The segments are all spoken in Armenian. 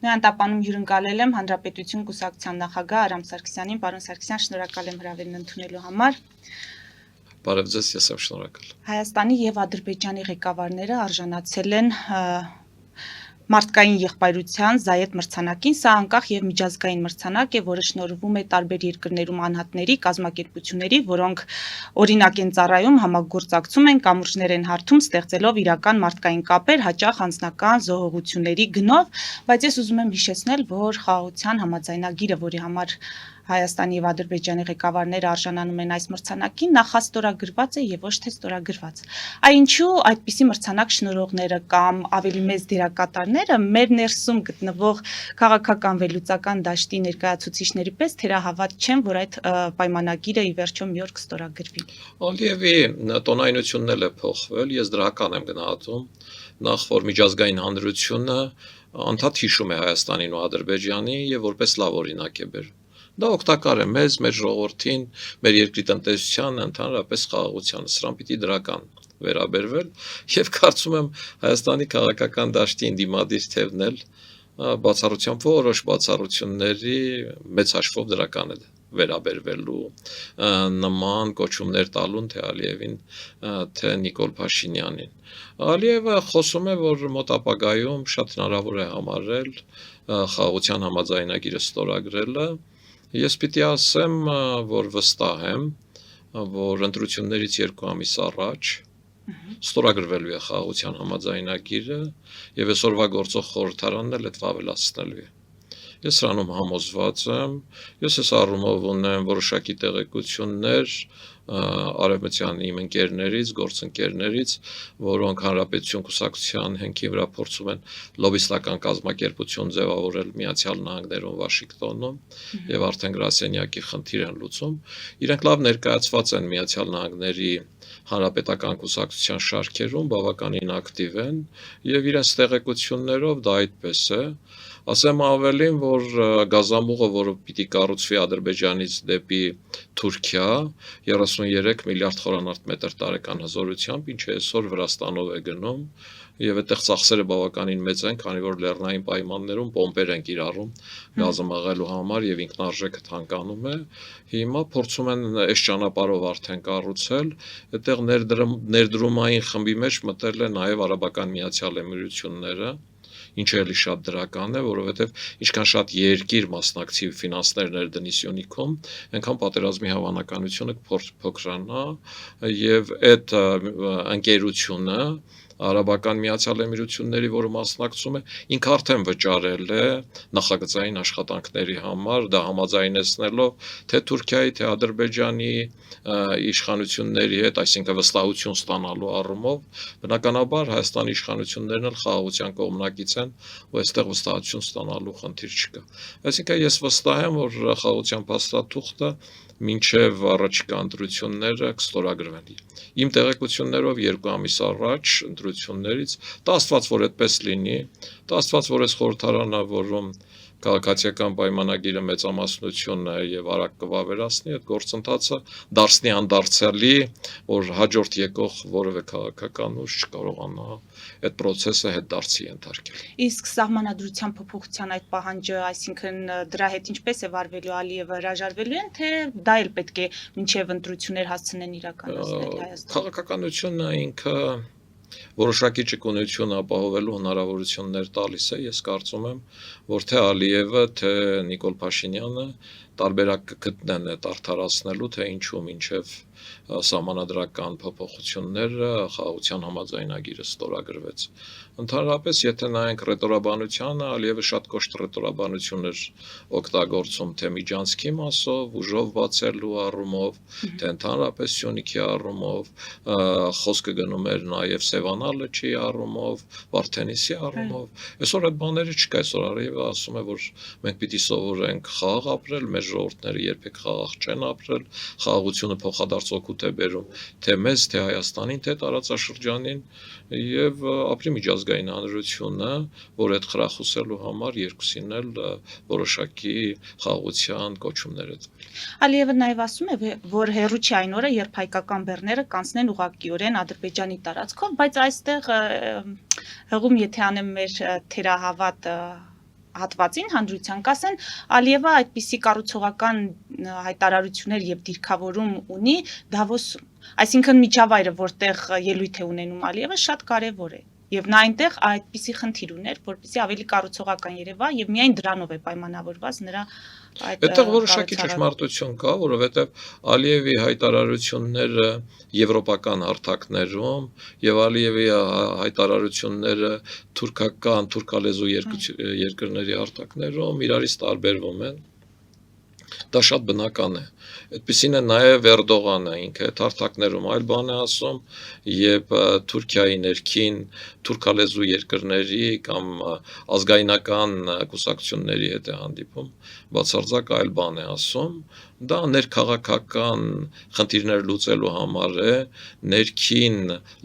Նրան տապանում հյուրընկալել եմ Հանրապետություն կուսակցության նախագահ Արամ Սարգսյանին, պարոն Սարգսյան, շնորհակալ եմ հրավերն ընդունելու համար։ Բարև ձեզ, ես եմ շնորհակալ։ Հայաստանի եւ Ադրբեջանի ղեկավարները արժանացել են մարդկային եղբայրության Զայեդ մրցանակին, սա անկախ եւ միջազգային մրցանակ է, որը շնորհվում է տարբեր երկրներում անհատների, կազմակերպությունների, որոնք օրինակ են ծառայում, համագործակցում են, կամուրջներ են հարթում, ստեղծելով իրական մարդկային կապեր, հաճախ անձնական զոհողությունների գնով, բայց ես ուզում եմ հիշեցնել, որ խաղաղության համաձայնագիրը, որի համար Հայաստանի եւ Ադրբեջանի ղեկավարները արժանանում են այս մրցանակին, նախաստորագրված է եւ ոչ թե ստորագրված։ Այնչու այդպիսի մրցանակ շնորհողները կամ ավելի մեծ դերակատարները մեր ներսում գտնվող քաղաքական վերլուծական դաշտի ներկայացուցիչների պես թերահավատ չեն, որ այդ պայմանագիրը ի վերջո մի օր կստորագրվի։ Ալիևի տոնայնությունն էլ է փոխվել, ես դրական եմ գնահատում, նախ որ միջազգային հանրությունը անդադ հիշում է Հայաստանին ու Ադրբեջանին եւ որպես լավ օրինակ է բերում։ Դա օգտակար է մեզ, մեր ժողովրդին, մեր երկրի տնտեսությանը, ընդհանրապես խաղաղությանը, սրան պիտի դրական վերաբերվել եւ կարծում եմ Հայաստանի քաղաքական դաշտի ընդդիմադիր թևն էլ բացառությամբ որոշ բացառությունների մեծ հաշվով դրական է վերաբերվելու նման կոչումներ տալուն թե Ալիևին, թե Նիկոլ Փաշինյանին։ Ալիևը խոսում է, որ մոտ ապագայում շատ հնարավոր է համարել խաղաղության համաձայնագիրը ստորագրելը։ Ես պիտի ասեմ, որ վստահ եմ, որ ընտրություններից 2 ամիս առաջ ստորագրվելու է խաղաղության համաձայնագիրը եւ այսօրվա գործող խորհրդարանն էլ այդ ավելացնելու է։ Ես սրանում համոզված եմ, ես այս առումով ունեմ որոշակի տեղեկություններ արևմտյան իմ ընկերներից, գործընկերներից, որոնք Հանրապետություն կուսակցության հենքի վրա փորձում են լոբիստական կազմակերպություն ձևավորել Միացյալ Նահանգներում, Վաշինգտոնում եւ արդեն գրասենյակի խնդիր են լուծում։ Իրենք լավ ներկայացված են Միացյալ Նահանգների Հանրապետական կուսակցության շարքերում, բավականին ակտիվ են եւ իրենց տեղեկություններով դա այդպես է։ Ասեմ ավելին, որ գազամուղը, որը պիտի կառուցվի Ադրբեջանից դեպի Թուրքիա, 33 միլիարդ խորանարդ մետր տարեկան հզորությամբ, ինչը այսօր Վրաստանով է գնում, եւ այդտեղ ծախսերը բավականին մեծ են, քանի որ լեռնային պայմաններում պոմպեր են կիրառում գազը մղելու համար եւ ինքնարժեքը թանկանում է։ Հիմա փորձում են այս ճանապարհով արդեն կառուցել, այդտեղ ներդրումային խմբի մեջ մտել է նաեւ Արաբական Միացյալ Էմիրությունները, ինչը էլի շատ դրական է, որովհետև ինչքան շատ երկիր մասնակցի ֆինանսներ ներդնի Սյունիքում, այնքան պատերազմի հավանականությունը փոքրանա եւ այդ ընկերությունը Արաբական Միացյալ Էմիրությունների, որը մասնակցում է, ինքը արդեն վճարել է նախագծային աշխատանքների համար, դա համաձայնեցնելով թե Թուրքիայի, թե Ադրբեջանի իշխանությունների հետ, այսինքն վստահություն ստանալու առումով, բնականաբար Հայաստանի իշխանություններն էլ խաղաղության կողմնակից են, ու այստեղ վստահություն ստանալու խնդիր չկա։ Այսինքն ես վստահ եմ, որ խաղաղության փաստաթուղթը մինչև առաջիկա ընտրությունները կստորագրվեն։ Իմ տեղեկություններով 2 ամիս առաջ ընտրություններից, դա աստված որ այդպես լինի, դա աստված որ այս խորհրդարանը, որում քաղաքացիական պայմանագիրը մեծամասնություն է եւ արագ կվավերացնի, այդ գործընթացը դարձնի անդարձյալի, որ հաջորդ եկող որևէ քաղաքական ուժ չկարողանա այդ process-ը հետ դարձի ենթարկել։ Իսկ սահմանադրության փոփոխության այդ պահանջը, այսինքն դրա հետ ինչպես է վարվելու Ալիևը, հրաժարվելու են, թե դա էլ պետք է մինչև ընտրություններ հասցնեն իրականացնել Հայաստանը։ Քաղաքականությունը ինքը որոշակի ճկունություն ապահովելու հնարավորություններ տալիս է, ես կարծում եմ, որ թե Ալիևը, թե Նիկոլ Փաշինյանը տարբերակ կգտնեն այդ արդարացնելու, թե ինչու մինչև սահմանադրական փոփոխությունները խաղաղության համաձայնագիրը ստորագրվեց։ Ընդհանրապես, եթե նայենք ռետորաբանությանը, Ալիևը շատ կոշտ ռետորաբանություն էր օգտագործում թե միջանցքի մասով, ուժով բացելու առումով, թե ընդհանրապես Սյունիքի առումով, խոսքը գնում էր նաև Սևանա լճի առումով, Վարդենիսի առումով։ Այսօր այդ բաները չկա, այսօր Ալիևը ասում է, որ մենք պիտի սովորենք խաղաղ ապրել, մեր ժողովուրդները երբեք խաղաղ չեն ապրել, խաղաղությունը փոխադարձ օգուտ է բերում թե մեզ, թե Հայաստանին, թե տարածաշրջանին եւ ապրի միջազգային հանրությունը, որ այդ խրախուսելու համար երկուսին էլ որոշակի խաղաղության կոչումներ է տվել։ Ալիևը նաև ասում է, որ հերոյ չի այն օրը, երբ հայկական բեռները կանցնեն ուղղակիորեն Ադրբեջանի տարածքով, բայց այստեղ հղում եթե անեմ մեր թերահավատ հատվածին հանրության կասեն Ալիևը այդպիսի կառուցողական հայտարարություններ եւ դիրքավորում ունի Դավոսում, այսինքն միջավայրը, որտեղ ելույթ է ունենում Ալիևը, շատ կարեւոր է եւ նա այնտեղ այդպիսի խնդիր ուներ, որպեսզի ավելի կառուցողական երևա եւ միայն դրանով է պայմանավորված նրա այդ Այդտեղ որոշակի ճշմարտություն կա, որովհետև Ալիևի հայտարարությունները եվրոպական հարթակներում եւ Ալիևի հայտարարությունները թուրքալեզու երկրների հարթակներում իրարից տարբերվում են։ Դա շատ բնական է։ Այդպիսին է նաև Էրդողանը ինքը հարթակներում այլ բան է ասում, եւ Թուրքիայի ներքին թուրքալեզու երկրների կամ ազգայնական կուսակցությունների հետ է հանդիպում, բացարձակ այլ բան է ասում, դա ներքաղաքական խնդիրներ լուծելու համար է, ներքին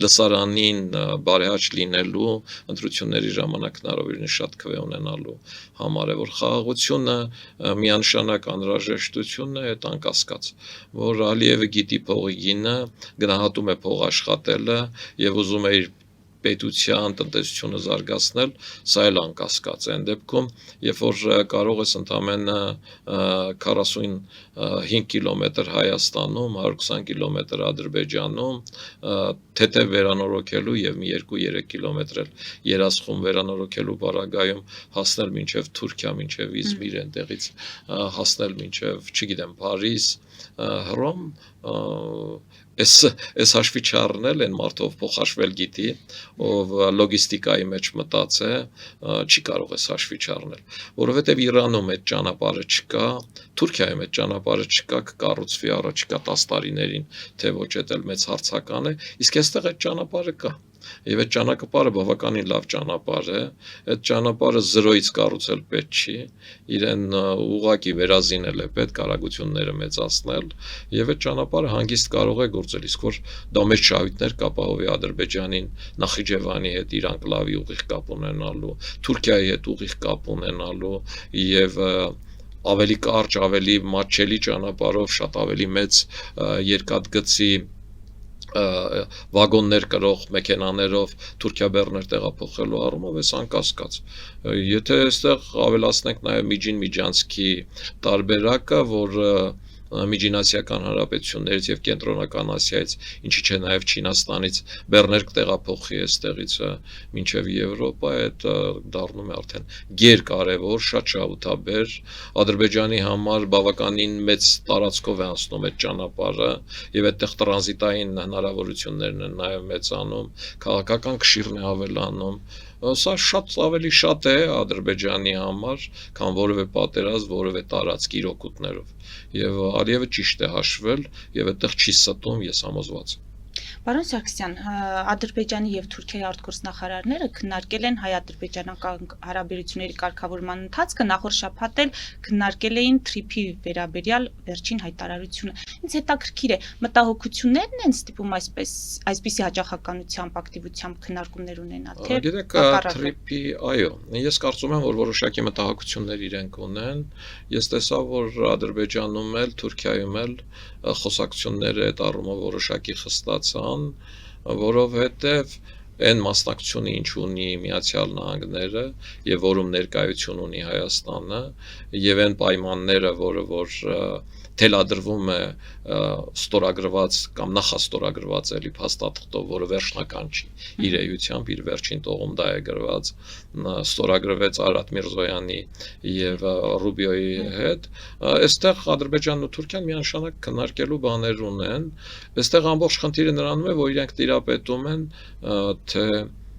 լսարանին բարեհաճ լինելու, ընտրությունների ժամանակ հնարավորինս շատ քվե ունենալու համար է, որ խաղաղությունը միանշանակ անհրաժեշտություն է, այդ անկասկած, որ Ալիևը գիտի փողի գինը, գնահատում է փող աշխատելը եւ ուզում է իր պետության տնտեսությունը զարգացնել, սա էլ անկասկած է։ Այն դեպքում, երբ որ կարող ես ընդամենը 45 կիլոմետր Հայաստանում, 120 կիլոմետր Ադրբեջանում, թեթև վերանորոգելու եւ մի 2-3 կիլոմետր էլ երասխում վերանորոգելու բaragայում հասնել մինչեւ Թուրքիա, մինչեւ Իզմիր, այնտեղից հասնել մինչեւ, չգիտեմ, Փարիզ, Հռոմ, Այս հաշվի չառնել են մարդով փոխհաշվել գիտի, ով լոգիստիկայի մեջ մտած է, չի կարող այս հաշվի չառնել, որովհետև Իրանում այդ ճանապարհը չկա, Թուրքիայում այդ ճանապարհը չկա, կկառուցվի առաջիկա 10 տարիներին, թե ոչ էլ մեծ հարցական է, իսկ այստեղ այդ ճանապարհը կա։ Եվ այդ ճանապարհը բավականին լավ ճանապարհ է, այդ ճանապարհը զրոյից կառուցել պետք չի, իրեն ուղղակի վերազինել է պետք, արագությունները մեծացնել, եւ այդ ճանապարհը հանգիստ կարող է գործել, իսկ որ դա մեծ շահույթներ կապահովի Ադրբեջանին, Նախիջևանի հետ իրանք լավի ուղիղ կապ ունենալու, Թուրքիայի հետ ուղիղ կապ ունենալու եւ ավելի կարճ, ավելի մատչելի ճանապարհով, շատ ավելի մեծ երկաթգծի վագոններ կրող մեքենաներով Թուրքիա բեռներ տեղափոխելու առումով էս անկասկած։ Եթե այստեղ ավելացնենք նաև Միջին Միջանցքի տարբերակը, որ Միջինասիական հանրապետություններից եւ Կենտրոնական Ասիայից, ինչի չէ նաև Չինաստանից բեռներ կտեղափոխի այստեղից մինչեւ Եվրոպա, այդ դառնում է արդեն գերկարևոր, շատ շահութաբեր, Ադրբեջանի համար բավականին մեծ տարածքով է անցնում այդ ճանապարհը եւ այդտեղ տրանզիտային հնարավորություններն են նաև մեծանում, քաղաքական կշիռն է ավելանում, սա շատ է Ադրբեջանի համար, քան որևէ պատերազմ, որևէ տարածք իր օգուտներով։ Եվ Ալիևը ճիշտ է հաշվել եւ այդտեղ չի ստում, ես համոզված եմ։ Պարոն Սարգսյան, Ադրբեջանի եւ Թուրքիայի արտգործնախարարները քննարկել են հայ-ադրբեջանական հարաբերությունների կարգավորման ընթացքը, նախորդ շաբաթ էլ քննարկել էին TRIP-ի վերաբերյալ վերջին հայտարարությունը։ Ինձ հետաքրքիր է, մտահոգություններն են ստիպում այսպիսի հաջողականությամբ, ակտիվությամբ քննարկումներ ունենալ, թե Գիտեք, TRIP-ի, այո, ես կարծում եմ, որ որոշակի մտահոգություններ իրենք ունեն։ Ես տեսա, որ Ադրբեջանում էլ, Թուրքիայում էլ խոսակցությունները այդ առումով որոշակի խստացան, որովհետև այն մասնակցությունը, ինչ ունի Միացյալ Նահանգները եւ որում ներկայություն ունի Հայաստանը եւ այն պայմանները, որ թելադրվում է ստորագրված կամ նախաստորագրված էլի փաստաթղթով, որը վերջնական չի իր էությամբ, իր վերջին տողում դա է գրված, ստորագրվեց Արարատ Միրզոյանի եւ Ռուբիոյի հետ, այստեղ Ադրբեջանն ու Թուրքիան միանշանակ քննարկելու բաներ ունեն, այստեղ ամբողջ խնդիրը նրանում է, որ իրենք տիրապետում են թե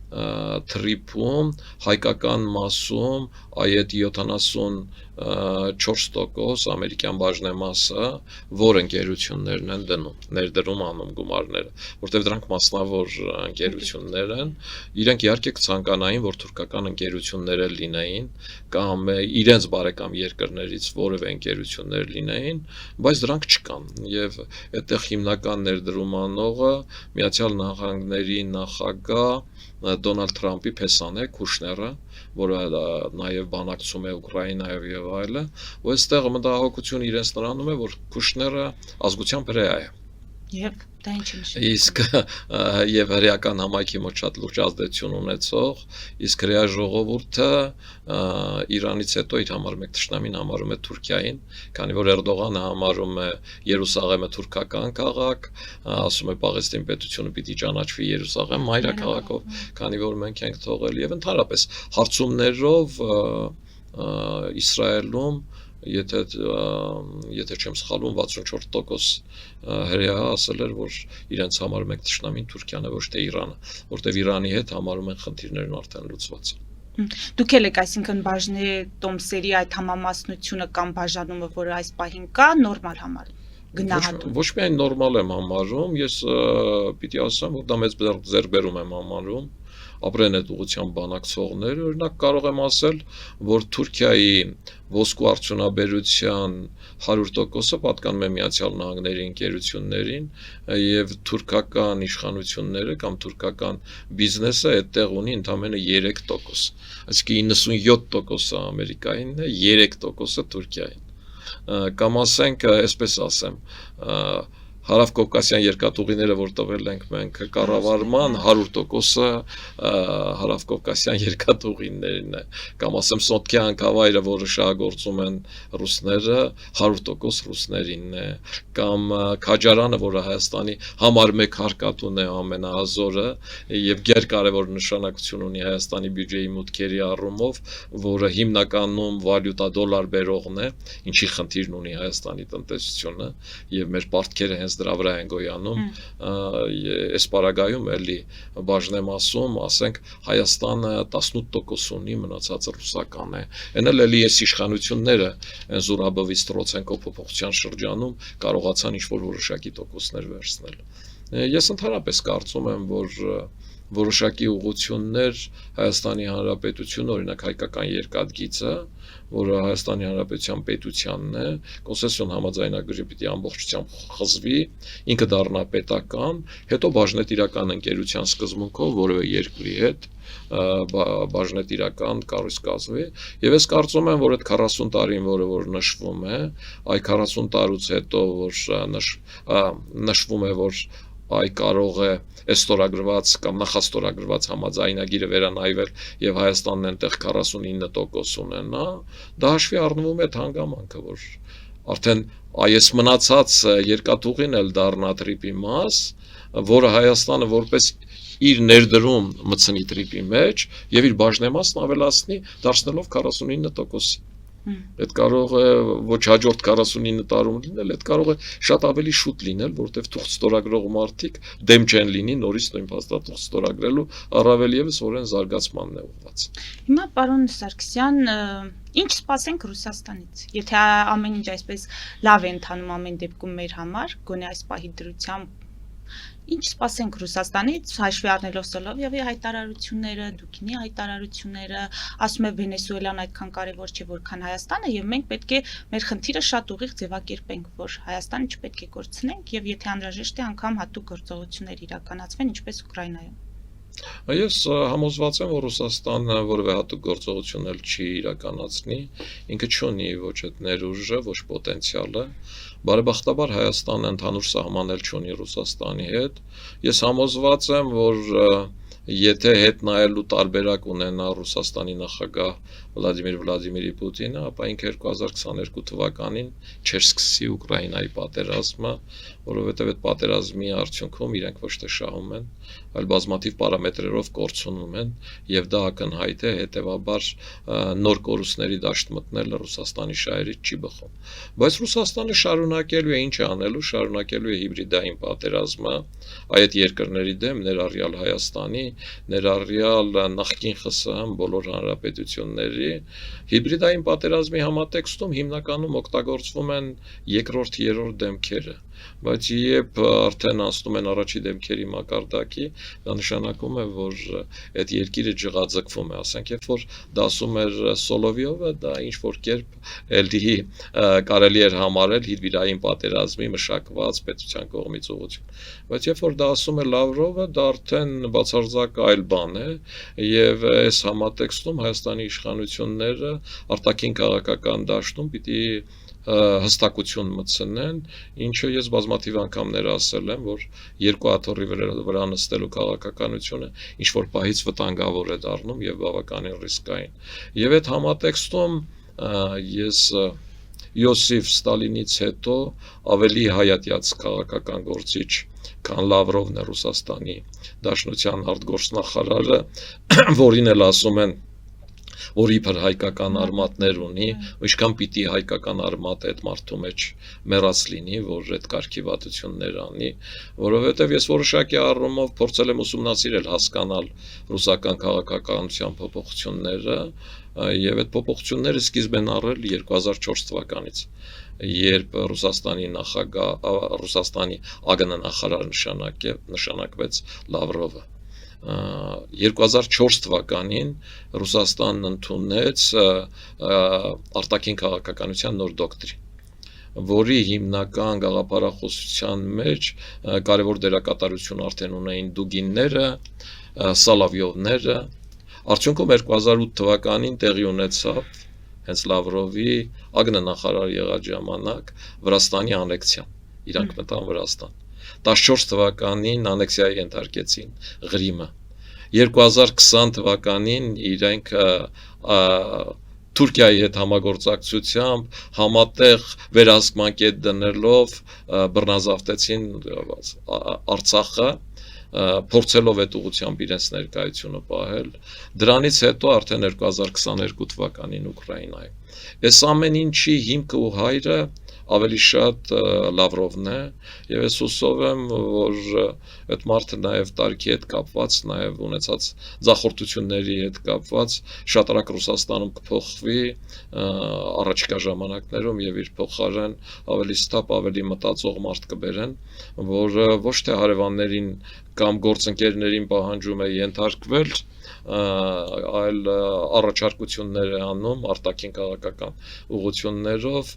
TRIP-ում հայկական մասում այդ 74% ամերիկյան բաժնեմասը, որ ընկերություններն են ներդրում անում գումարները, որտեղ դրանք մասնավոր ընկերություններ են, իրենք իհարկե կցանկանային, որ թուրքական ընկերություններ լինեին կամ իրենց բարեկամ երկրներից որևէ ընկերություններ լինեին, բայց դրանք չկան եւ այդտեղ հիմնական ներդրում անողը Միացյալ Նահանգների նախագահ Դոնալդ Թրամփի փեսան է, Քուշները, որը նաև բանակցում է Ուկրաինայով եւ այլը, ու այստեղ մտահոգություն իրենց նրանում է, որ Քուշները ազգությամբ հրեա է։ Եվ Դա ինչ է նշանակում։ Իսկ եւ հրեական համայնքի մոտ շատ լուրջ ազդեցություն ունեցող, իսկ հրեա ժողովուրդը Իրանից հետո իր համար մեկ թշնամին համարում է Թուրքիային, քանի որ Էրդողանը համարում է Երուսաղեմը թուրքական քաղաք, ասում է Պաղեստին պետությունը պիտի ճանաչվի Երուսաղեմ մայրաքաղաքով, քանի որ մենք ենք թողել եւ ընդհանրապես հարցումներով Իսրայելում եթե չեմ սխալվում 64% հրեա ասել էր, որ իրենց համար մեկ թշնամին Թուրքիան է, ոչ թե Իրանը, որտեղ Իրանի հետ համարում են խնդիրներն արդեն լուծված։ Դուք եք, այսինքն բաժնի տոմսերի այդ համամասնությունը կամ բաժանումը, որը այս պահին կա, նորմալ համարում։ Ոչ միայն նորմալ եմ համարում, ես պիտի ասեմ, որ դա մեծ ձեռքբերում եմ համարում, ապրեն այդ ուղղությամբ բանակցողները, օրինակ կարող եմ ասել, որ Թուրքիայի ոսկու արդյունաբերության 100%-ը պատկանում է Միացյալ Նահանգների ընկերություններին եւ թուրքական իշխանությունները կամ թուրքական բիզնեսը այդտեղ ունի ընդամենը 3%, այսինքն 97%-ը Ամերիկայինն է, 3%-ը Թուրքիային, կամ ասենք, այսպես ասեմ, Հարավկովկասյան երկաթուղիները, որ տվել ենք մենք կառավարման 100%-ը Հարավկովկասյան երկաթուղիներն է, կամ ասեմ Սոտքի հանքավայրը, որը շահագործում են ռուսները, 100% ռուսներինն է, կամ Քաջարանը, որը Հայաստանի համար մեկ հարկատուն է ամենահազորը եւ գերկարևոր նշանակություն ունի Հայաստանի բյուջեի մուտքերի առումով, որը հիմնականում վալյուտա դոլար բերողն է, ինչի խնդիրն ունի Հայաստանի տնտեսությունը եւ մեր պարտքերը հենց դրա վրա են գոյանում, այս պարագայում էլի բաժնեմ ասում, ասենք Հայաստանը 18% ունի, մնացածը ռուսական է, այն էլի այս իշխանությունները այն Զուրաբովի Ստրոցենկո փոփոխության շրջանում կարողացան ինչ-որ որոշակի տոկոսներ վերցնել։ Ես ընդհանրապես կարծում եմ, որ որոշակի ուղղություններ Հայաստանի Հանրապետությունը, օրինակ հայկական երկաթգիծը, որը Հայաստանի Հանրապետության պետությանն է, կոնցեսիոն համաձայնագրի պիտի ամբողջությամբ խզվի, ինքը դառնա պետական, հետո բաժնետիրական ընկերության սկզբունքով որևէ երկրի հետ բաժնետիրական կառույց կազմվի, եւ ես կարծում եմ, որ այդ 40 տարին, որ նշվում է, այ 40 տարուց հետո որ նշվում է, որ այ կարող է ստորագրված կամ նախաստորագրված համաձայնագիրը վերանայվել եւ Հայաստանն այնտեղ 49% ունենա, դա հաշվի առնվում է հանգամանքը, որ արդեն այս մնացած երկաթուղին էլ դառնա տրիպի մաս, որը Հայաստանը որպես իր ներդրում մտցնի տրիպի մեջ եւ իր բաժնեմասն ավելացնի, դարձնելով 49%-ի։ Այդ կարող է ոչ հաջորդ 49 տարում լինել, այդ կարող է շատ ավելի շուտ լինել, որովհետև թուղթ ստորագրող մարդիկ դեմ չեն լինի նորից նույն փաստաթուղթ ստորագրելու, առավել եւս որ այն զարգացմանն է ուղղված։ Հիմա պարոն Սարգսյան, ինչ սպասենք Ռուսաստանից։ Եթե ամեն ինչ այսպես լավ է ընթանում ամեն դեպքում մեր համար, գոնե այս պահի դրությամբ ինչ սպասենք Ռուսաստանից, հաշվի առնելով Սոլովյովի հայտարարությունները, Դուկինի հայտարարությունները, ասում է Վենեսուելան այդքան կարևոր չէ, որքան Հայաստանը, եւ մենք պետք է մեր խնդիրը շատ ուղիղ ձևակերպենք, որ Հայաստանը չպետք է կորցնենք, եւ եթե անհրաժեշտ է, անգամ հատուկ գործողություններ իրականացվեն, ինչպես Ուկրաինայում։ Ես համոզված եմ, որ Ռուսաստանը որևէ հատուկ գործողություն էլ չի իրականացնի, ինքը չունի ոչ այդ ներուժը, ոչ պոտենցիալը, բարեբախտաբար Հայաստանը ընդհանուր սահման էլ չունի Ռուսաստանի հետ, ես համոզված եմ, որ եթե հետ նայելու տարբերակ ունենա Ռուսաստանի նախագահ Վլադիմիր Վլադիմիրի Պուտինը, ապա ինքը 2022 թվականին չէր սկսի Ուկրաինայի պատերազմը, որովհետև այդ պատերազմի արդյունքում իրենք ոչ թե շահում են, այլ բազմաթիվ պարամետրերով կորցնում են, եւ դա ակնհայտ է, հետեւաբար նոր կորուստների դաշտ մտնելը Ռուսաստանի շահերից չի բխում։ Բայց Ռուսաստանը շարունակելու է ինչ անելու, շարունակելու է հիբրիդային պատերազմը այդ երկրների դեմ, ներառյալ Հայաստանի, ներառյալ նախկին ԽՍՀՄ բոլոր հանրապետությունների, հիբրիդային պատերազմի համատեքստում հիմնականում օգտագործվում են երկրորդ, երրորդ դեմքերը, բայց երբ արդեն անցնում են առաջի դեմքերի մակարդակի, դա նշանակում է, որ այդ երկիրը ջղաձգվում է, ասենք, երբ որ դասում էր Սոլովյովը, դա ինչ որ կերպ էլի կարելի էր համարել հիբրիդային պատերազմի մշակված պետության կողմից ուղղություն, բայց երբ որ դասում է Լավրովը, դա արդեն բացարձակ այլ բան է, եւ այս համատեքստում Հայաստանի իշխանությունները արտաքին քաղաքական դաշտում պիտի հստակություն մտցնեն, ինչը ես բազմաթիվ անգամներ ասել եմ, որ երկու աթոռի վրա նստելու քաղաքականությունը ինչ որ պահից վտանգավոր է դառնում եւ բավականին ռիսկային։ Եվ այդ համատեքստում ես Յոսիֆ Ստալինից հետո ավելի հայատյաց քաղաքական գործիչ, քան Լավրովն է Ռուսաստանի Դաշնության արտգործնախարարը, որին էլ ասում են որ իբր հայկական արմատներ ունի, ինչքան պիտի հայկական արմատը այդ մարդու մեջ մեռած լինի, որ այդ կարգի վատություններ անի, որովհետև ես որոշակի առումով փորձել եմ ուսումնասիրել, հասկանալ ռուսական քաղաքականության փոփոխությունները, եւ այդ փոփոխությունները սկիզբ են առել 2004 թվականից, երբ Ռուսաստանի ԱԳՆ նախարար նշանակվեց Լավրովը։ 2004 թվականին Ռուսաստանն ընդունեց արտաքին քաղաքականության նոր դոկտրին, որի հիմնական գաղափարախոսության մեջ կարևոր դերակատարություն արդեն ունեին դուգինները, Սալավյովները։ Արդյունքում 2008 թվականին տեղի ունեցավ հենց Լավրովի ԱԳՆ նախարար եղած ժամանակ Վրաստանի անեքսիան, իրանք մտան Վրաստան։ 14 թվականին անեքսիայի ենթարկեցին Ղրիմը։ 2020 թվականին իրենք Թուրքիայի հետ համագործակցությամբ համատեղ վերահսկման կետ դնելով բռնազավթեցին Արցախը, փորձելով այդ ուղղությամբ իրենց ներկայությունը պահել։ Դրանից հետո արդեն 2022 թվականին Ուկրաինայում։ Այս ամեն ինչի հիմքը ու հայրը ավելի շատ Լավրովն է, եւ ես հուսով եմ, որ այդ մարդը նաեւ տարիքի հետ կապված, նաեւ ունեցած ձախորդությունների հետ կապված շատ արագ Ռուսաստանում կփոխվի առաջիկա ժամանակներում եւ իր փոխարեն ավելի ստապ, ավելի մտածող մարդ կբերեն, որը ոչ թե հարևաններին կամ գործընկերներին պահանջում է ենթարկվել, այլ առաջարկություններ է անում արտաքին քաղաքական ուղղություններով,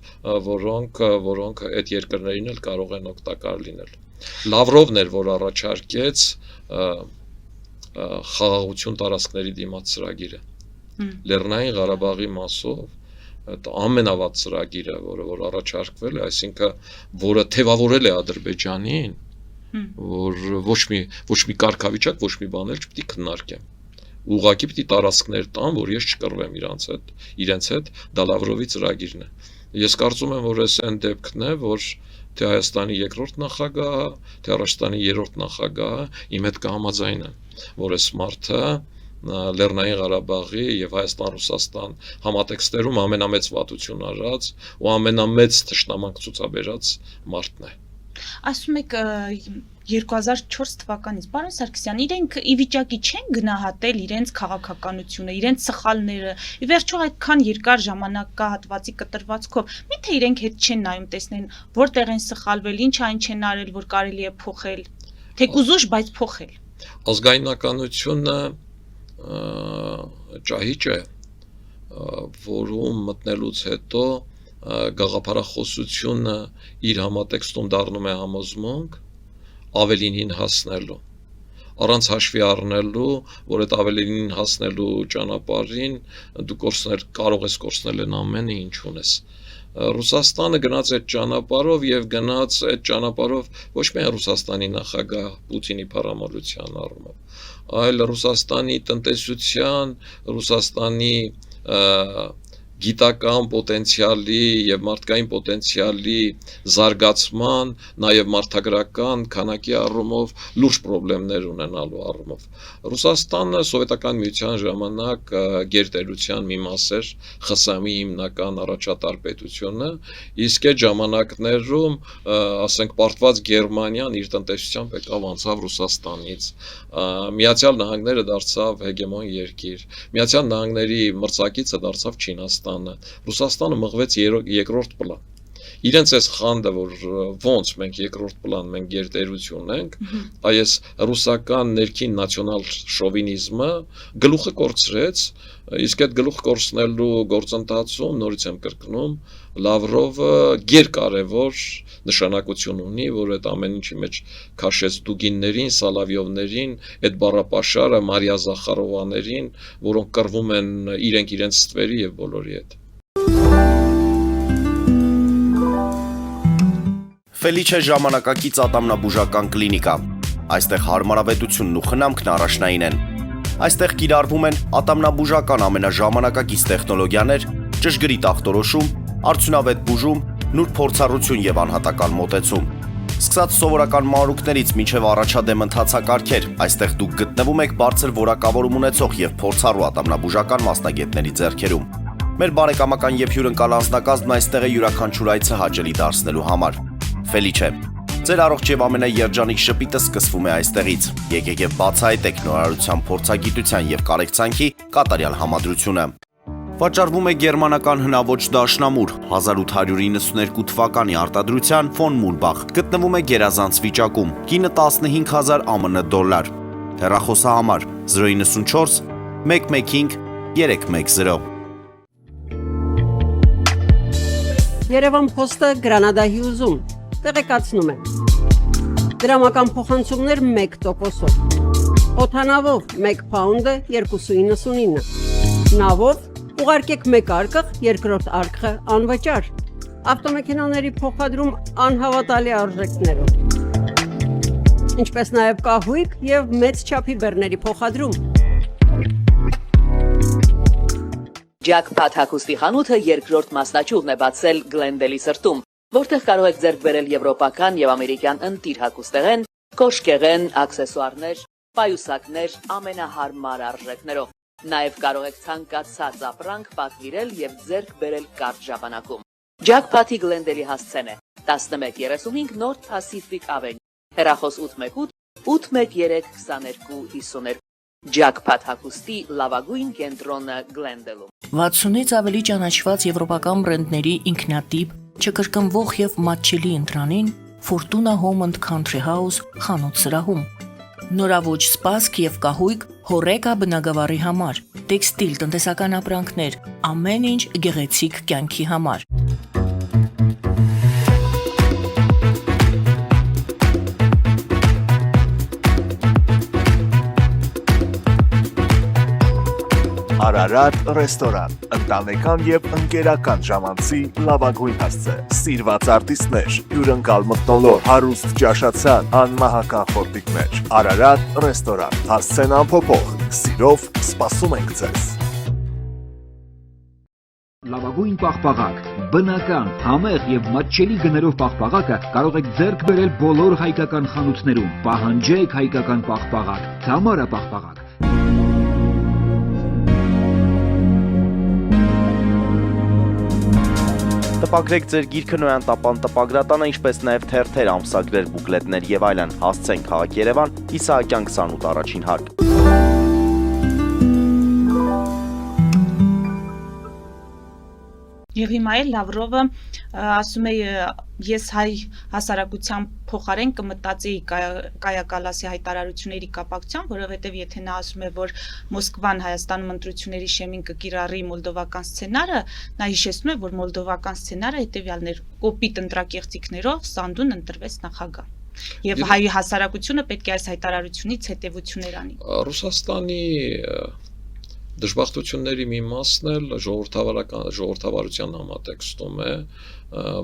որոնք այդ երկրներին էլ կարող են օգտակար լինել։ Լավրովն էր, որ առաջարկեց խաղաղություն տարածքների դիմաց ծրագիրը։ Լեռնային Ղարաբաղի մասով այդ ամենավատ ծրագիրը, որ առաջարկվել է, այսինքն որը թևավորել է Ադրբեջանին, որ ոչ մի կարգավիճակ, ոչ մի բան էլ չպետք է քննարկեմ։ Ուղղակի պիտի տարածքներ տան, որ ես չկռվեմ իրենց հետ, դա Լավրովի ծրագիրն է։ Ես կարծում եմ, որ այս այն դեպքն է, որ թե Հայաստանի երկրորդ նախագահը, թե Ռուսաստանի երրորդ նախագահը իմ հետ կհամաձայնեն, որ այս մարդը Լեռնային Ղարաբաղի եւ Հայաստան-Ռուսաստան համատեքստերում ամենամեծ վատություն արած ու ամենամեծ թշնամանք ցուցաբերած մարդն է։ Ասում եք 2004 թվականից, պարոն Սարգսյան, իրենք ի վիճակի չեն գնահատել իրենց քաղաքականությունը, իրենց սխալները, ի վերջո այդքան երկար ժամանակահատվածի կտրվածքով, միթե իրենք հետ չեն նայում, տեսնեն որտեղ են սխալվել, ինչ այն չեն արել, որ կարելի է փոխել, թեկուզ ուշ, բայց փոխել։ Ազգայնականությունը ճահիճ է, որում մտնելուց հետո գաղափարախոսությունը իր համատեքստում դառնում է համոզմունք ավելինին հասնելու, առանց հաշվի առնելու, որ այդ ավելինին հասնելու ճանապարհին դու կարող ես կորցնել այն ամենը, ինչ ունես։ Ռուսաստանը գնաց այդ ճանապարհով եւ գնաց այդ ճանապարհով ոչ միայն Ռուսաստանի նախագահ Պուտինի փառամոլության առումով, այլ Ռուսաստանի տնտեսության, Ռուսաստանի գիտական պոտենցիալի եւ մարդկային պոտենցիալի զարգացման, նաեւ մարդագրական քանակի առումով լուրջ խնդիրներ ունենալու առումով։ Ռուսաստանը սովետական միության ժամանակ գերտերության մի մաս էր, ԽՍՀՄ-ի հիմնական առաջատար պետությունը, իսկ այդ ժամանակներում, ասենք, պարտված Գերմանիան իր տնտեսությամբ եկավ անցավ Ռուսաստանից։ Միացյալ Նահանգները դարձավ հեգեմոն երկիր։ Միացյալ Նահանգների մրցակիցը դարձավ Չինաստանը։ Ռուսաստանը մղվեց երկրորդ պլան։ Իրենց այս խանդը, որ ոնց մենք երկրորդ պլան, մենք գերտերություն ենք, այս ռուսական ներքին նացիոնալ շովինիզմը գլուխը կորցրեց, իսկ այդ գլուխ կորցնելու գործընթացում, նորից եմ կրկնում, Լավրովը գերկարևոր նշանակություն ունի, որ այդ ամեն ինչի մեջ քաշեց դուգիններին, Սալավյովներին, այդ բառապաշարը, Մարիա Զախարովաներին, որոնք կռվում են իրենց ստվերի եւ բոլորի հետ։ Ֆելիչե ժամանակակից ատամնաբուժական կլինիկա։ Այստեղ հարմարավետությունն ու խնամքն առաջնային են։ Այստեղ կիրառվում են ատամնաբուժական ամենաժամանակակից տեխնոլոգիաներ, ճշգրիտ ախտորոշում, արդյունավետ բուժում, նուրբ փորձառություն եւ անհատական մոտեցում։ Սկսած սովորական մանրուքներից մինչև առաջադեմ ընթացակարգեր, այստեղ դուք գտնվում եք բարձր որակավորում ունեցող եւ փորձառու ատամնաբուժական մասնագետների ձեռքերում։ Մեր բարեկամական եւ հյուրընկալ անձնակազմն այստեղ է յուրաքանչյուր այցը հաճելի դարձնելու համար։ Ֆելիչե, ձեր առողջ եւ ամենաերջանիկ շպիտը սկսվում է այստեղից։ Եկեք եւ բացահայտեք նորարարության փորձագիտության եւ կարեկցանքի կատարյալ համադրությունը։ Վաճառվում է գերմանական հնաոճ դաշնամուր 1892 թվականի արտադրության ֆոն Մուրբախ։ Գտնվում է գերազանց վիճակում։ Գինը 15000 ԱՄՆ դոլար։ Հեռախոսահամար 094 115 310։ Երևան փոստը Գրանադայի ուզում տեղեկացնում է։ Դրամական փոխանցումներ 1%-ով։ Օդանավով 1 փաունդը 2.99։ Նավով ուղարկեք 1 արկղ, երկրորդ արկղը անվճար։ Ավտոմեքենաների փոխադրում անհավատալի արժեքներով։ Ինչպես նաև կահույք եւ մեծ չափի բեռների փոխադրում։ Jackpot հագուստի խանութը երկրորդ մասնաճյուղն է բացել Գլենդելի սրտում, որտեղ կարող եք ձեռք բերել եվրոպական եւ ամերիկյան ընտիր հագուստեղեն, կոշկեղեն, աքսեսուարներ, պայուսակներ ամենահարմար արժեքներով։ Նաեւ կարող եք ցանկացած ապրանք պատվիրել եւ ձեռք բերել կարճ ժամանակում։ Jackpot-ի Գլենդելի հասցեն է 1135 North Pacific Avenue, հեռախոս 818 813 2252։ Jackpot հագուստի լավագույն կենտրոնը Գլենդելում։ 60-ից ավելի ճանաչված եվրոպական բրենդների ինքնատիպ, չկրկնվող եւ մատչելի ընտրանին Fortuna Home and Country House խանութ սրահում։ Նորավոճ սպասք եւ կահույք հորեկա բնագավառի համար, տեքստիլ, տնտեսական ապրանքներ, ամեն ինչ գեղեցիկ կյանքի համար։ Արարատ ռեստորան, ընտանեկան եւ ընկերական ժամանցի լավագույն հասցե, սիրված արտիստներ, հյուրընկալ մթնոլորտ, հարուստ ճաշացան, անմահական խորտիկներ։ Արարատ ռեստորան, հասցեն անփոփոխ, սիրով սպասում ենք ձեզ։ Լավագույն պաղպաղակ, բնական, համեղ եւ մատչելի գներով պաղպաղակը կարող եք ձեռք բերել բոլոր հայկական խանութներում։ Պահանջեք հայկական պաղպաղակ, Թամարա պաղպաղակ։ Տպագրեք ձեր գիրքը նոյան տապան տպագրատանը, ինչպես նաև թերթեր, ամսագրեր, բուկլետներ եւ այլն։ Հասցեն քաղաք Երևան, Իսահակյան 28 առաջին հարկ։ Եվ հիմա էլ Լավրովը ասում է ես հայ հասարակության փոխարեն կմտածեի Կայա Կալասի հայտարարությունների կապակցությամբ, որովհետև եթե նա ասում է, որ Մոսկվան Հայաստանում ընտրությունների շեմին կկիրառի մոլդովական սցենարը, նա հիշեցնում է, որ մոլդովական սցենարը հետևյալն էր՝ կոպիտ ընտրակեղծիքներով Սանդուն ընտրվեց նախագահ։ Եւ հայ հասարակությունը պետք է այս հայտարարությունից հետևություններ անի։ Ռուսաստանի դժբախտությունների մի մասն էլ ժողովրդավարության համատեքստում է,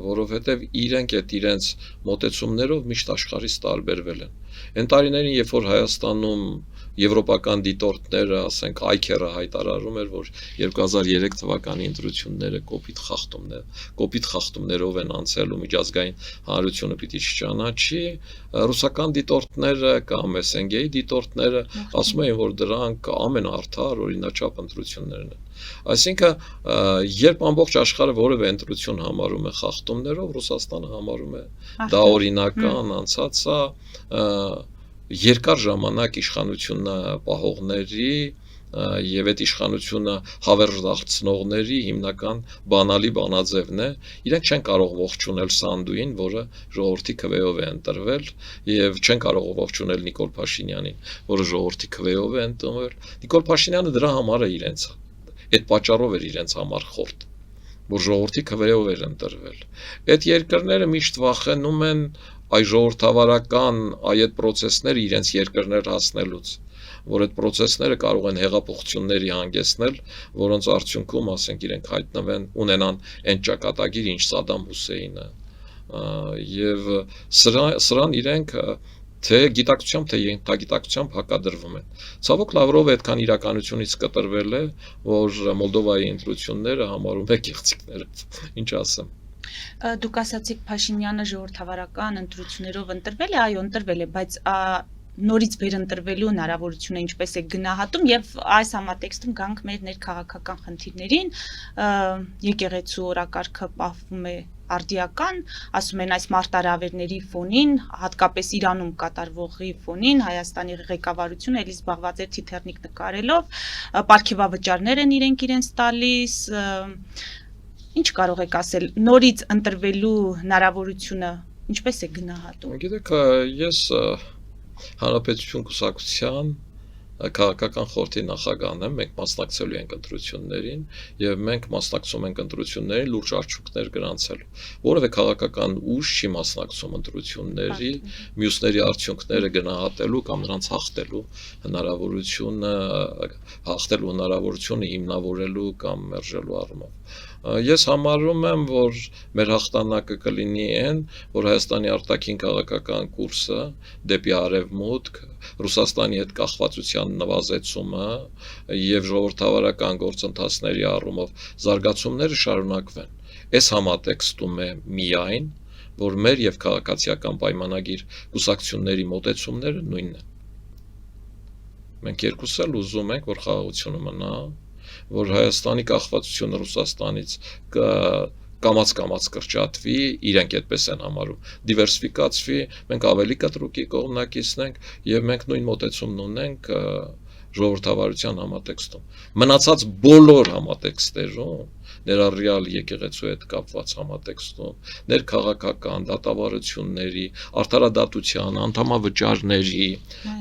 որովհետև իրենք այդ իրենց մոտեցումներով միշտ աշխարհից տարբերվել են։ Այն տարիներին, երբ որ Հայաստանում եվրոպական դիտորդները, ասենք Այքերը հայտարարում էր, որ 2003 թվականի ընտրությունները կոպիտ խախտումներով են անցել ու միջազգային հանրությունը պիտի չճանաչի, ռուսական դիտորդները կամ SNG-ի դիտորդները ասում էին, որ դրանք ամենաարդար օրինաչափ ընտրություններն են։ Այսինքն, երբ ամբողջ աշխարհը որևէ ընտրություն համարում է խախտումներով, Ռուսաստանը համարում է դա օրինական, անցածա, երկար ժամանակ իշխանությունը պահողների եւ այդ իշխանությունը հավերժ դարձնողների հիմնական բանալի բանաձևն է, իրենք չեն կարող ողջունել Սանդուին, որը ժողովրդի քվեով է ընտրվել, եւ չեն կարող ողջունել Նիկոլ Փաշինյանին, որը ժողովրդի քվեով է ընտրվել։ Նիկոլ Փաշինյանը դրա համար է իրենց այդ պատճառով էր իրենց համար խորտ, որ ժողովրդի քվեով էր ընտրվել։ Այդ երկրները միշտ վախենում են այ ժողովրդավարական այդ process-ները իրենց երկրներ հասնելուց, որ այդ process-ները կարող են հեղափոխությունների հանգեցնել, որոնց արդյունքում, ասենք, իրենք հայտնվեն, ունենան այն ճակատագիր, ինչ Սադամ Հուսեյնը եւ սրան իրենք թե գիտակցությամբ թե ենթագիտակցությամբ հակադրվում են։ Ցավոք Լավրովը այդքան իրականությունից կտրվել է, որ Մոլդովայի ընտրությունները համարում է կեղծիքներ։ Ինչ ասեմ։ Դուք ասացիք Փաշինյանը ժողովրդավարական ընտրություններով ընտրվել է, այո, ընտրվել է, բայց նորից վերընտրվելու հնարավորությունը ինչպես է գնահատում եւ այս համատեքստում գանք մեր ներքաղաքական խնդիրներին, եկեղեցու օրակարգը պահվում է արդիական, ասում են այս մարտահրավերների ֆոնին, հատկապես Իրանում կատարվողի ֆոնին Հայաստանի ղեկավարությունը էլի զբաղված է թիթեռնիկ նկարելով, պարգևավճարներ են իրենց տալիս, ինչ կարող եք ասել, նորից ընտրվելու հնարավորությունը ինչպես է գնահատում։ Գիտեք, ես Հանրապետություն կուսակցության քաղաքական խորհրդի նախագահն եմ, մենք մասնակցելու ենք ընտրություններին եւ մենք մասնակցում ենք ընտրություններին լուրջ արդյունքներ գրանցելու։ Որևէ քաղաքական ուժ չի մասնակցում ընտրությունների, մյուսների արդյունքները գնահատելու կամ նրանց հաղթելու հնարավորությունը հիմնավորելու կամ մերժելու առումով։ Ես համարում եմ, որ մեր հաղթանակը կլինի այն, որ Հայաստանի արտաքին քաղաքական կուրսը դեպի արևմուտք, Ռուսաստանի հետ կախվածության նվազեցումը եւ ժողովրդավարական գործընթացների առումով զարգացումները շարունակվեն։ Այս համատեքստում է միայն, որ մեր եւ քաղաքացիական պայմանագիր կուսակցությունների մոտեցումները նույնն են։ Մենք երկուսս էլ ուզում ենք, որ խաղաղությունը մնա, որ Հայաստանի կախվածությունը Ռուսաստանից կամաց կրճատվի, իրենք այդպես են համարում, դիվերսիֆիկացվի, մենք ավելի կտրուկի կողմնակիցն ենք եւ մենք նույն մոտեցումն ունենք ժողովրդավարության համատեքստում։ Մնացած բոլոր համատեքստերում, ներառյալ եկեղեցու հետ կապված համատեքստում, ներքաղաքական դատավարությունների, արդարադատության, անդամավճարների,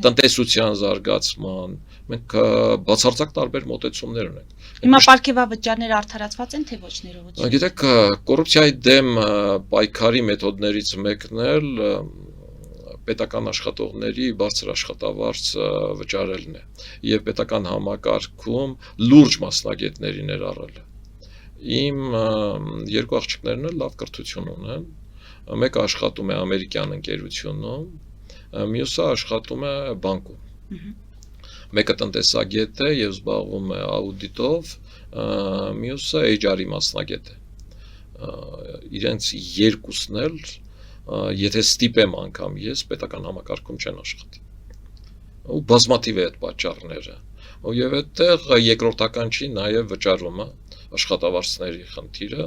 տնտեսության զարգացման, մենք բացարձակ տարբեր մոտեցումներ ունենք։ Հիմա պարգևավճարները արդարացված են թե ոչ ներողություն։ Գիտեք, կոռուպցիայի դեմ պայքարի մեթոդներից մեկն էլ պետական աշխատողների բարձր աշխատավարձ վճարելն է եւ պետական համակարգում լուրջ մասնագետների ներառելը։ Իմ երկու աղջիկներն էլ լավ կրթություն ունեն, մեկը աշխատում է ամերիկյան ընկերությունում, մյուսը աշխատում է բանկում։ Մեկը տնտեսագետ է եւ զբաղվում է աուդիտով, մյուսը HR-ի մասնագետ է։ Իրենց երկուսն էլ եթե ստիպեմ անգամ ես պետական համակարգում չեն աշխատի։ Ու բազմաթիվ է այդ պատճառները։ Եվ այդտեղ երկրորդական չի նաև վճարումը, աշխատավարձների խնդիրը,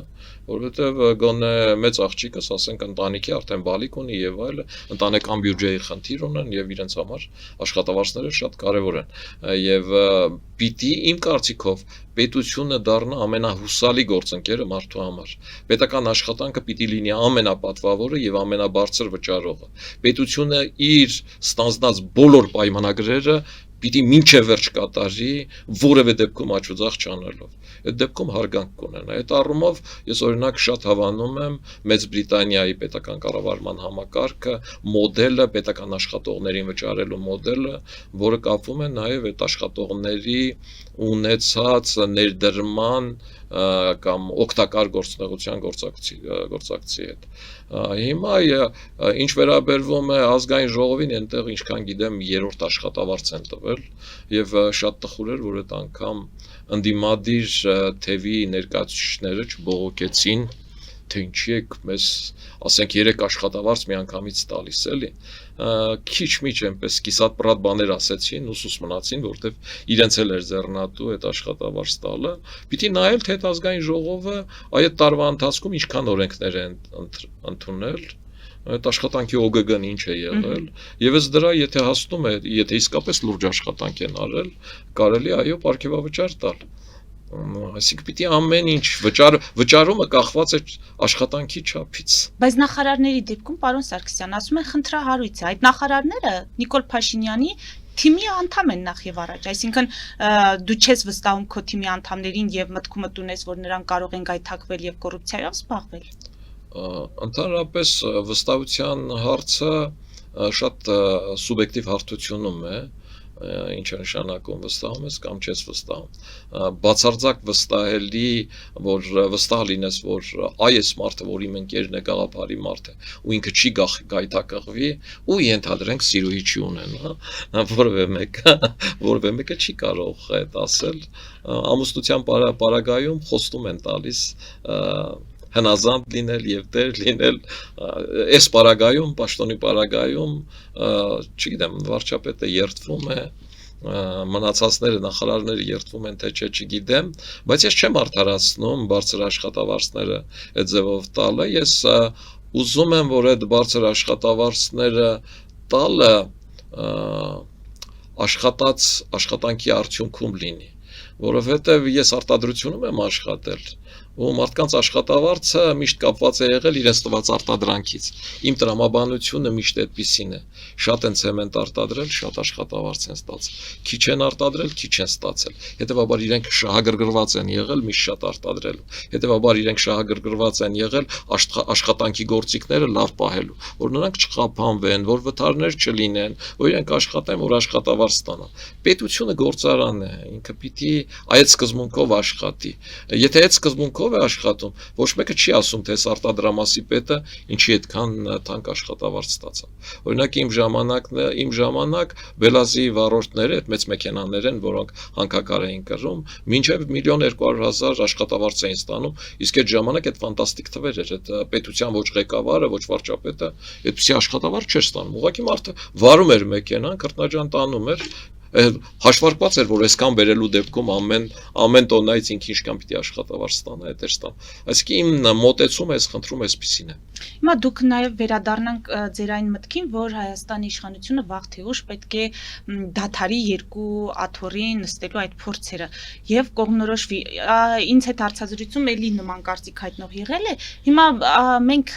որովհետև գոնե մեծ աղջիկս, ասենք ընտանիքի արդեն բալիկ ունի եւ այլը, ընտանեկան բյուջեի խնդիր ունեն եւ իրենց համար աշխատավարձները շատ կարեւոր են։ Եվ պիտի իմ կարծիքով պետությունը դառնա ամենահուսալի գործընկերը մարդու համար։ Պետական աշխատանքը պիտի լինի ամենապատվավորը եւ ամենաբարձր վճարողը։ Պետությունը իր ստանձնած բոլոր պայմանագրերը պիտի մինչև վերջ կատարի, որևէ դեպքում աչուձախ չանելով։ Այդ դեպքում հարգանք կունենա։ Այդ առումով ես օրինակ շատ հավանում եմ Մեծ Բրիտանիայի պետական կառավարման համակարգը, մոդելը, պետական աշխատողներին վճարելու մոդելը, որը կապվում է նաև այդ աշխատողների ունեցած ներդրման կամ օգտակար գործունեության գործակցի հետ։ Հիմա ինչ վերաբերվում է ազգային ժողովին, այնտեղ ինչքան գիտեմ երրորդ աշխատավարձ են տվել եւ շատ տխուր էր, որ այդ անգամ ընդդիմադիր թևի ներկայացուցիչները չբողոքեցին, թե ինչի եք մեզ, ասենք 3 աշխատավարձ միանգամից տալիս էլի, քիչ-միչ այնպես կիսատ-պրատ բաներ ասեցին, ուսուս մնացին, որտեվ իրենց էլ էր ձեռնատու այդ աշխատավարձ տալը, պիտի նայել, թե այդ ազգային ժողովը այդ տարվա ընթացքում ինչքան օրենքներ են ընդունել, այդ աշխատանքի ՕԳԳ-ն ինչ է եղել, եւ ըստ դրա, եթե հասնում է, եթե իսկապես լուրջ աշխատանք են արել, կարելի այո պարգևավճար տալ։ Այսինքն պիտի ամեն ինչ վճարումը կախված է աշխատանքի չափից։ Բայց նախարարների դեպքում, պարոն Սարգսյան, ասում են խնդրահարույց է։ Այդ նախարարները Նիկոլ Փաշինյանի թիմի անդամ են նախ եւ առաջ, այսինքն դու չես վստահում քո թիմի անդամներին եւ մտքումդ ունես, որ նրանք կարող են գայթակվել եւ կոռուպցիայով զբաղվել։ Ընդհանրապես վստահության հարցը շատ սուբյեկտիվ հարթությունում է, ինչ է նշանակում վստահում ես կամ չես վստահում բացարձակ վստահելի որ վստահ լինես որ այս մարդը որ իմ ընկերն է գաղափարի մարդ է ու ինքը չի գայթակղվի ու ենթադրենք սիրուհի չի ունենա որևէ մեկը չի կարող այդ ասել ամուսնության պարագայում խոստում են տալիս հնազանդ լինել եւ դեր լինել այս պարագայում պաշտոնի պարագայում չգիտեմ վարչապետը երդվում է մնացածները նախարարները երդվում են թե չէ չգիտեմ բայց ես չեմ արդարացնում բարձր աշխատավարձները այդ ձևով տալը ես ուզում եմ որ այդ բարձր աշխատավարձները տալը աշխատանքի արդյունքում լինի որովհետև ես արտադրությունում եմ աշխատել ու մարդկանց աշխատավարձը միշտ կապված է եղել իրենց տված արտադրանքից իմ տրամաբանությունը միշտ այդպիսին է շատ են ցեմենտ արտադրել շատ աշխատավարձ են ստացել քիչ են արտադրել քիչ են ստացել հետեւաբար իրենք շահագրգռված են եղել միշտ շատ արտադրելու հետեւաբար իրենք շահագրգռված են եղել աշխատանքի գործիքները լավ պահելու որ նրանք չխափանվեն որ վթարներ չլինեն որ իրենք աշխատեն որ աշխատավարձ ստանան պետությունը գործարան է ինքը պիտի այդ սկզբունքով աշխատի եթե այդ սկզբունքով է աշխատում ոչ մեկը չի ասում թե արտադրամասի պետը ինչի այդքան թանկ աշխատավարձ ստացավ օրինակ իմ ժամանակ բելազի վարորդները այդ մեծ մեքենաներ են որոնք հանքակար էին կրում մինչև 1,200,000 աշխատավարձ էին ստանում իսկ այդ ժամանակ այդ ֆանտաստիկ թվեր էր այդ պետության ոչ ղեկավարը ոչ վարչապետը այդպիսի աշխատավարձ չէր ստանում ուղղակի մարդը վարում էր մեքենան քրտնաջան տանում էր հաշվարկված էր որ այսքան բերելու դեպքում ամեն տոննայից ինքը ինչքան պիտի աշխատավարձ ստանա այդ էր ստանում այսինքն իմ մոտեցումը այս խնդրում էսպիսին է հիմա դուք նաև վերադառնանք ձեր այն մտքին որ Հայաստանի իշխանությունը վաղ թե ուշ պետք է դադարի երկու աթոռի նստելու այդ փորձերը եւ կողմնորոշվի ինձ հետ հարցազրույցում էլի նման կարծիք հայտնող եղել է հիմա մենք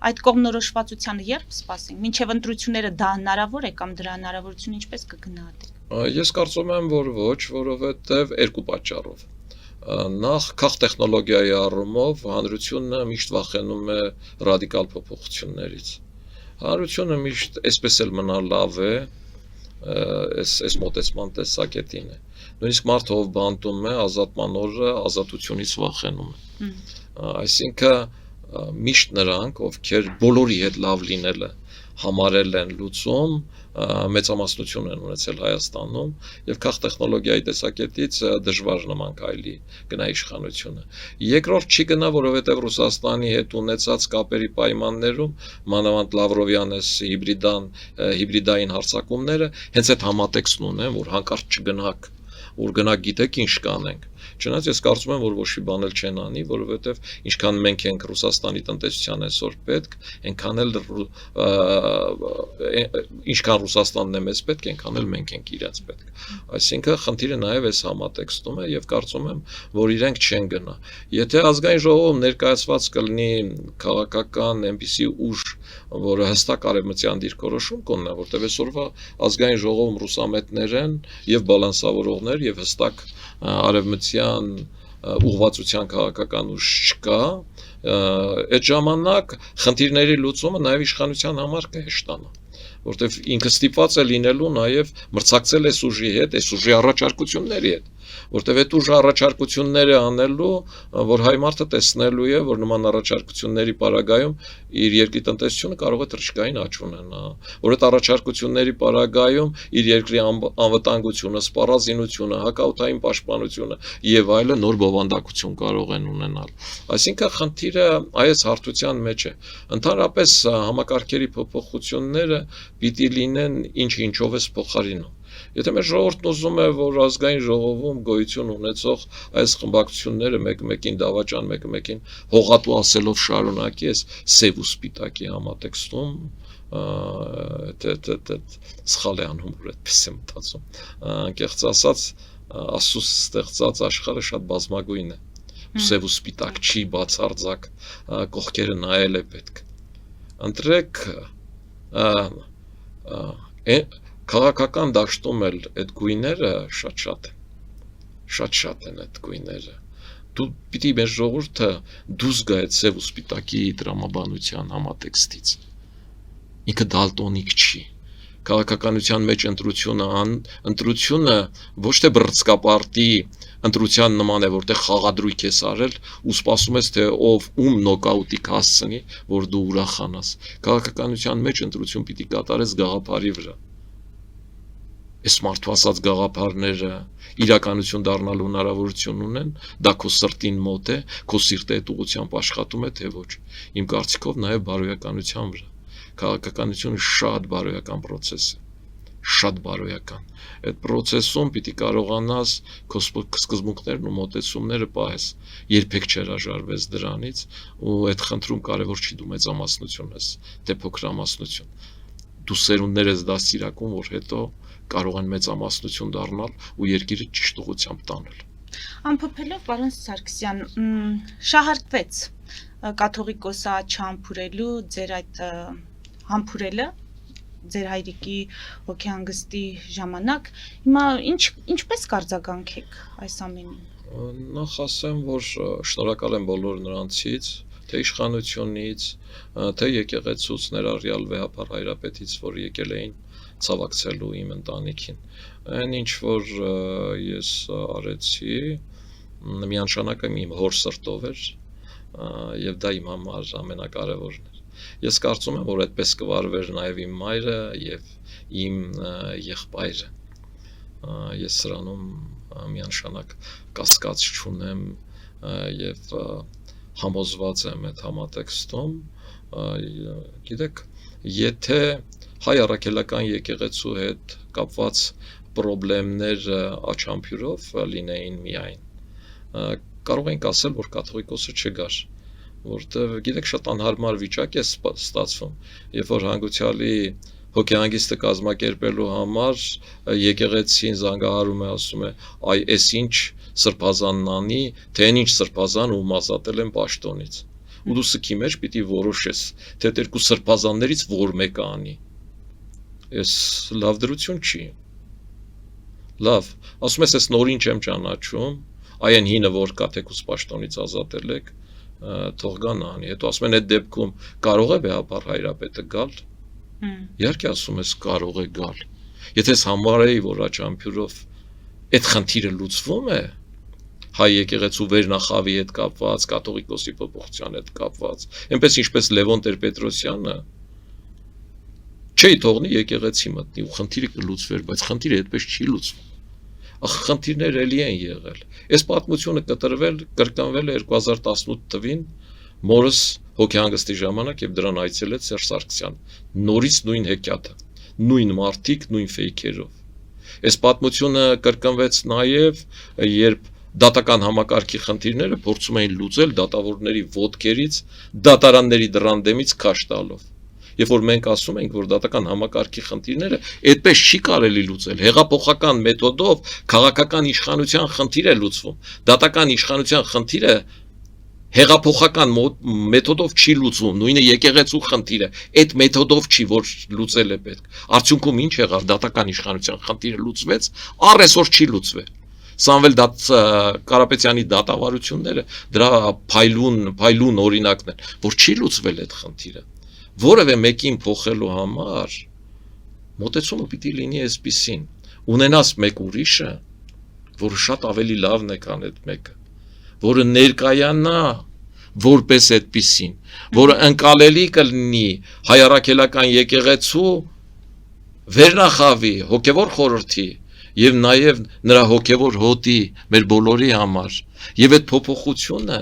այդ կողմնորոշվածությանը երբ սպասենք մինչև ընտրությունները դա հնարավոր է կամ դրա հնարավորությունը ինչպես կգնահատեք Ես կարծում եմ որ ոչ որովհետեւ երկու պատճառով նախ քաղ տեխնոլոգիայի առումով հանրությունը միշտ վախենում է ռադիկալ փոփոխություններից հանրությունը միշտ այսպես էլ մնա լավ է այս մոտեցման տեսակետին է նույնիսկ մարդը ով բանտում է ազատման օրը ազատությունից վախենում է այսինքն միշտ նրանք ովքեր բոլորի հետ լավ լինելը համարել են լուծում մեծամասնություն են ունեցել Հայաստանում եւ քաղ տեխնոլոգիայի տեսակետից դժվար նման քայլի գնա իշխանությունը երկրորդ չի գնա որովհետեւ Ռուսաստանի հետ ունեցած կապերի պայմաններում մանավանդ Լավրովյանես հիբրիդային հարձակումները հենց այդ համատեքստն ունեն որ հանկարծ չգնաք որ գնաք գիտեք ինչ կանենք Չնայած ես կարծում եմ, որ ոչ մի բան էլ չեն անի, որովհետև ինչքան մենք ենք Ռուսաստանի տնտեսության այսօր պետք, այնքան էլ ինչքան Ռուսաստանն է մեզ պետք, այնքան էլ մենք ենք իրենց պետք։ Այսինքն խնդիրը նաև այս համատեքստում է եւ կարծում եմ, որ իրենք չեն գնա։ Եթե ազգային ժողովում ներկայացված կլինի քաղաքական այնպիսի ուժ, որը հստակ արևմտյան դիրքորոշում կունենա, որտեղ այսօրվա ազգային ժողովում ռուսամետներ են եւ բալանսավորողներ եւ հստակ արևմտյան ուղղվածության քաղաքական ուժ չկա, այդ ժամանակ խնդիրների լուծումը նաև իշխանության համար կհեշտանա, որտեղ ինքը ստիպված է լինելու նաև մրցակցել այս ուժի հետ, այս ուժի առաջարկությունների հետ, որտեղ այդ ուժի առաջարկությունները անելու, որ հայ մարդը տեսնելու է, որ նման առաջարկությունների պարագայում իր երկրի տնտեսությունը կարող է թռչկային աճ ունենա, որ այդ առաջարկությունների պարագայում իր երկրի անվտանգությունը, սպառազինությունը, հակաօդային պաշտպանությունը եւ այլը նոր բովանդակություն կարող են ունենալ։ Այսինքն խնդիրը այս հարթության մեջ է։ Ընդհանրապես համակարգերի փոփոխությունները պիտի լինեն ինչով է փոխարինում։ Եթե մեր ժողովուրդն ուզում է, որ ազգային ժողովում գոյություն ունեցող այս խմբակցությունները մեկ-մեկին դավաճան, մեկ-մեկին հողատու ասելով շարունակի այս սև ու սպիտակի համատեքստում, սխալ է անում, որ այդպես եմ մտածում։ Անկեղծ ասած, Աստծո ստեղծած աշխարհը շատ բազմագույն է։ Սև ու սպիտակ չի բացարձակ, կողքերը նայել է պետք։ Ընտրեք քաղաքական դաշտում էլ այդ գույները շատ են այդ գույները։ Դու պիտի մեր ժողովուրդը դուրս գա այդ սև ու սպիտակի դրամաբանության համատեքստից։ Ինքը դալտոնիկ չի։ քաղաքականության մեջ ընտրությունը ոչ թե բռնցքապարտի ընտրության նման է, որտեղ խաղադրույք ես արել ու սպասում ես, թե ով ում նոկաուտի կհասցնի, որ դու ուրախանաս։ Քաղաքականության մեջ ընտրություն պիտի կատարես գաղափարի վրա։ Այս մարդու ասած գաղափարները իրականություն դառնալու հնարավորություն ունեն, դա քո սրտին մոտ է, քո սիրտը այդ ուղղությամբ աշխատում է, թե ոչ։ Իմ կարծիքով նաև բարոյականության վրա։ Քաղաքականությունը շատ բարոյական process է, շատ բարոյական։ Այդ process-ում պիտի կարողանաս քո սկզբունքներն ու մոտեցումները պահես, երբեք չհրաժարվես դրանից, ու այդ խնդրում կարևոր չի դու մեծամասնություն ես, թե փոքրամասնություն։ Դու սերունդներ ես դաստիարակում, որ հետո կարող են մեծամասնություն դառնալ ու երկիրը ճիշտ ուղղությամբ տանել։ Ամփոփելով, պարոն Սարգսյան, շահարկվեց կաթողիկոսը չհամբուրելու ձեր այդ համբուրելը ձեր հայրիկի հոգեհանգստի ժամանակ։ Հիմա ինչպես կարձագանքեք այս ամենին։ Նախ ասեմ, որ շնորհակալ եմ բոլոր նրանցից, թե իշխանությունից, թե եկեղեցուց, ներառյալ վեհապար հայրապետից, որ եկել էին ցավակցելու իմ ընտանիքին։ Այն ինչ որ ես արեցի, միանշանակ իմ հոր սրտով էր, եւ դա իմ համար ամենակարևորն էր։ Ես կարծում եմ, որ այդպես կվարվեր նաև իմ մայրը եւ իմ եղբայրը։ Ես սրանում միանշանակ կասկած չունեմ եւ համոզված եմ այդ համատեքստում։ Գիտեք, եթե հայ առաքելական եկեղեցու հետ կապված խնդիրներ աչամփյուրով լինեին միայն, կարող ենք ասել, որ կաթողիկոսը չգար, որտեղ գիտեք շատ անհարմար վիճակ է ստացվում, երբ որ հանգուցյալի հոգեհանգիստը կազմակերպելու համար եկեղեցին զանգահարում է, ասում է, այ էս ինչ սրբազանն անի, թե այն ինչ սրբազան ում ազատել են պաշտոնից։ Ու դու սքի մեջ պիտի որոշես, թե այդ երկու սրբազաններից որ մեկը անի։ Ես լավ դրություն չի։ Լավ, ասում ես, ես նորին չեմ ճանաչում, այ այն հինը որ կա թեկուզ պաշտոնից ազատել եք, թող գան անի։ Հետո ասում են այդ դեպքում կարող է վեհապար հայրապետը գալ։ Իհարկե ասում ես կարող է գալ։ Եթե ես համարեի, որ աչամփյուրով այդ խնդիրը լուծվում է, հայ եկեղեցու վերնախավի հետ կապված, կաթողիկոսի փոփոխության հետ կապված, այնպես ինչպես Լևոն Տեր-Պետրոսյանը չի թողնի եկեղեցի մտնի ու խնդիրը կլուծվեր, բայց խնդիրը այդպես չի լուծվում։ Խնդիրներ էլի են եղել։ Այս պատմությունը կրկնվել է 2018 թվին մորս հոգեհանգստի ժամանակ եւ դրան այցելեց Սերժ Սարգսյանը։ Նորից նույն հեքիաթը, նույն մարտիկ, նույն ֆեյքերով։ Այս պատմությունը կրկնվեց նաեւ, երբ դատական համակարգի խնդիրները փորձում էին լուծել դատավորների ոտքերից, դատարանների դռան դեմից քաշ տալով։ Երբ որ մենք ասում ենք, որ դատական համակարգի խնդիրները այդպես չի կարելի լուծել, հեղափոխական մեթոդով քաղաքական իշխանության խնդիր է լուծվում։ Դատական իշխանության խնդիրը հեղափոխական մեթոդով չի լուծվում, նույնը եկեղեցու խնդիրը, այդ մեթոդով չի, որ լուծել է պետք։ Արդյունքում ինչ եղավ, դատական իշխանության խնդիրը լուծվեց, առ այսօր չի լուծվել։ Սամվել Կարապետյանի դատավարությունները դրա փայլուն օրինակն են, որ չի լուծվել այդ խնդիրը։ Որևէ մեկին փոխելու համար մոտեցումը պիտի լինի այսպիսին. ունենաս մեկ ուրիշը, որը շատ ավելի լավն է, քան այդ մեկը, որը ներկայանա որպես այդպիսին, որը ընկալելի կլինի հայ առաքելական եկեղեցու վերնախավի, հոգևոր խորհրդի եւ նաեւ նրա հոգևոր հոտի մեր բոլորի համար, եւ այդ փոփոխությունը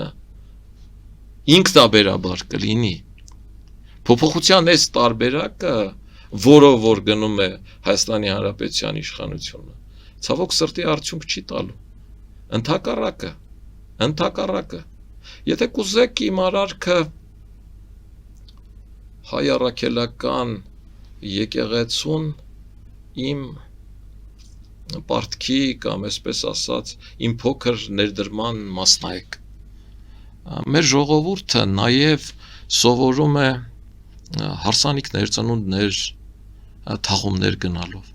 ինքնաբերաբար կլինի։ Փոփոխության այս տարբերակը, որով որ գնում է Հայաստանի Հանրապետության իշխանությունը, ցավոք սրտի արդյունք չի տալու։ Ընդհակառակը, եթե կուզեք իմ արարքը հայ առաքելական եկեղեցուն իմ պարտքի կամ այսպես ասած իմ փոքր ներդրման մասնայեք։ Մեր ժողովուրդը նաև սովորում է հարսանիքներ, ծնունդներ, թաղումներ գնալով։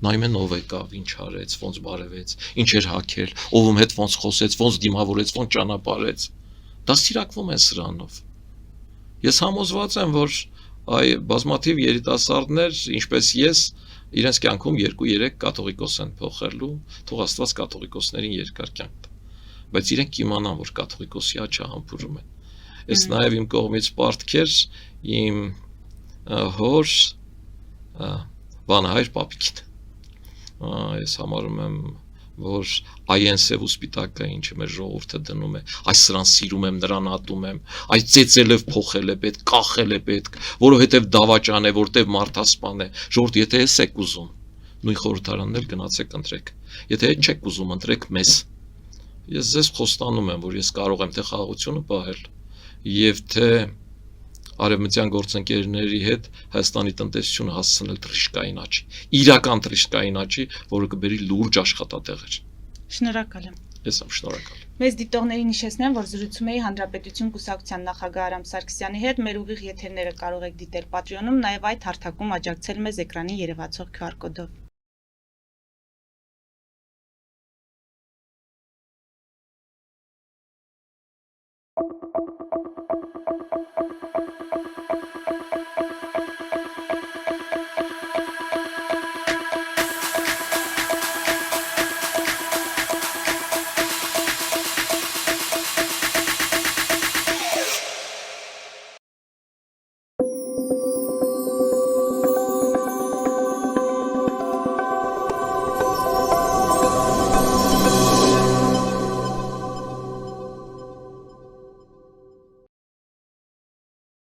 Նայում են ով եկավ, ինչ արեց, ոնց բարևեց, ինչ էր հագել, ովում հետ ոնց խոսեց, ոնց դիմավորեց, ոնց ճանապարհեց։ Դաստիարակվում են սրանով։ Ես համոզված եմ, որ այ բազմաթիվ երիտասարդներ, ինչպես ես, իրենց կյանքում 2-3 կաթողիկոս են փոխելու, թող Աստված կաթողիկոսներին երկար կյանք տա։ Բայց իրենք իմանան, որ կաթողիկոսի աչքը համբուրում են։ Այս նաև իմ կողմից պարտքեր իմ հոր վանահայր պապիկին։ Ես համարում եմ, որ այն սև ու սպիտակը, ինչը մեր ժողովուրդը դնում է, այս սրան սիրում եմ, նրան ատում եմ, այս ծեծել եւ փոխել է պետք, կախել է պետք, որովհետեւ դավաճան է, որտեւ մարդասպան է։ Ժողովուրդ, եթե ես եք ուզում, նույն խորհրդարաններ գնացեք ընտրեք։ Եթե չեք ուզում, ընտրեք մեզ։ Ես ձեզ խոստանում եմ, որ ես կարող եմ թե խաղաղությունը պահել, եւ թե արևմտյան գործընկերների հետ Հայաստանի տնտեսությունը հասցնել թռիչքային աճի, իրական թռիչքային աճի, որը կբերի լուրջ աշխատատեղեր։ Շնորհակալ եմ։ Ես եմ շնորհակալ։ Մեծ դիտողներին հիշեցնեմ, որ զրուցում էի Հանրապետություն կուսակցության նախագահ Արամ Սարգսյանի հետ։ Մեր ուղիղ եթերները կարող եք դիտել Patreon-ում, նաև այդ հարթակում աջակցել մեզ էկրանին երևացող QR կոդով։